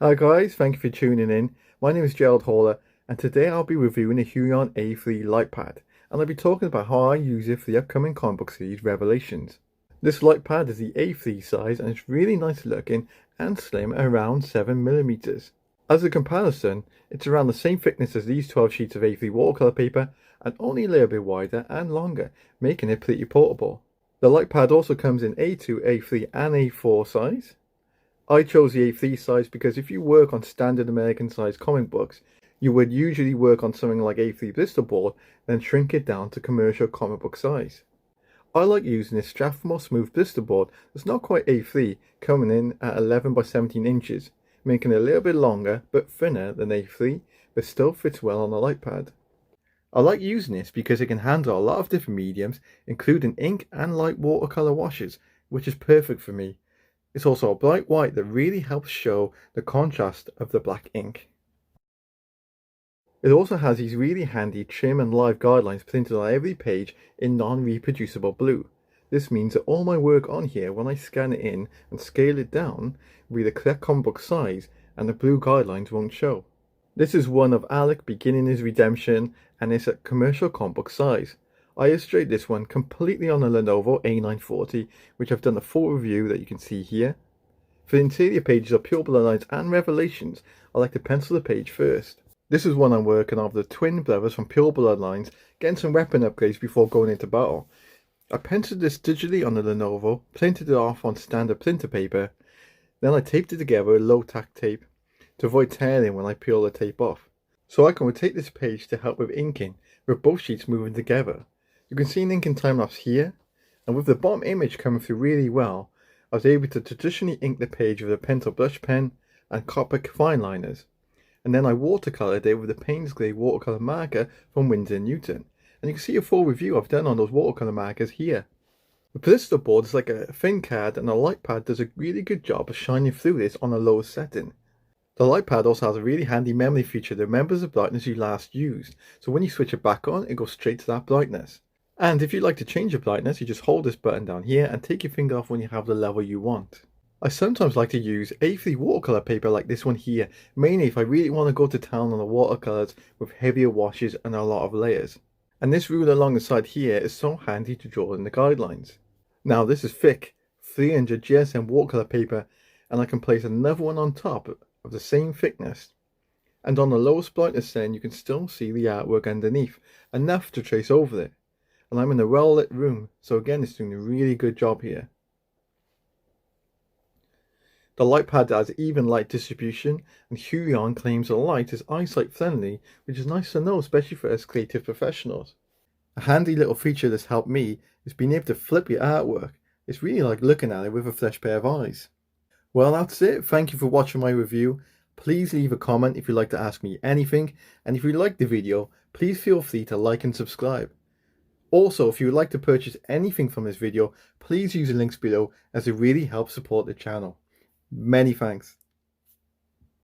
Hi guys, thank you for tuning in. My name is Gerald Haller and today I'll be reviewing the Huion A3 Light Pad and I'll be talking about how I use it for the upcoming comic book series Revelations. This light pad is the A3 size and it's really nice looking and slim at around 7mm. As a comparison, it's around the same thickness as these 12 sheets of A3 watercolor paper and only a little bit wider and longer, making it pretty portable. The light pad also comes in A2, A3 and A4 size. I chose the A3 size because if you work on standard American size comic books, you would usually work on something like A3 Bristol board, then shrink it down to commercial comic book size. I like using this Strathmore smooth Bristol board that's not quite A3, coming in at 11 by 17 inches, making it a little bit longer but thinner than A3, but still fits well on a light pad. I like using this because it can handle a lot of different mediums, including ink and light watercolor washes, which is perfect for me. It's also a bright white that really helps show the contrast of the black ink. It also has these really handy trim and live guidelines printed on every page in non-reproducible blue. This means that all my work on here, when I scan it in and scale it down, will be the correct comic book size and the blue guidelines won't show. This is one of Alec beginning his redemption and it's at commercial comic book size. I illustrate this one completely on the Lenovo A940, which I've done a full review that you can see here. For the interior pages of Pure Bloodlines and Revelations, I like to pencil the page first. This is one I'm working on with the twin brothers from Pure Bloodlines, getting some weapon upgrades before going into battle. I penciled this digitally on the Lenovo, printed it off on standard printer paper, then I taped it together with low-tack tape to avoid tearing when I peel the tape off. So I can rotate this page to help with inking, with both sheets moving together. You can see an inking time lapse here, and with the bottom image coming through really well, I was able to traditionally ink the page with a Pentel brush pen and Copic fine liners. And then I watercolored it with a Payne's Grey watercolor marker from Winsor & Newton. And you can see a full review I've done on those watercolor markers here. The Bristol board is like a thin card and the light pad does a really good job of shining through this on a lower setting. The light pad also has a really handy memory feature that remembers the brightness you last used, so when you switch it back on, it goes straight to that brightness. And if you'd like to change the brightness, you just hold this button down here and take your finger off when you have the level you want. I sometimes like to use A3 watercolor paper like this one here, mainly if I really want to go to town on the watercolors with heavier washes and a lot of layers. And this ruler along the side here is so handy to draw in the guidelines. Now this is thick, 300 GSM watercolor paper, and I can place another one on top of the same thickness. And on the lowest brightness setting you can still see the artwork underneath, enough to trace over it. And I'm in a well lit room, so again it's doing a really good job here. The light pad has even light distribution, and Huion claims the light is eyesight friendly, which is nice to know, especially for us creative professionals. A handy little feature that's helped me is being able to flip your artwork. It's really like looking at it with a fresh pair of eyes. Well, that's it. Thank you for watching my review. Please leave a comment if you'd like to ask me anything, and if you liked the video, please feel free to like and subscribe. Also, if you would like to purchase anything from this video, please use the links below as it really helps support the channel. Many thanks.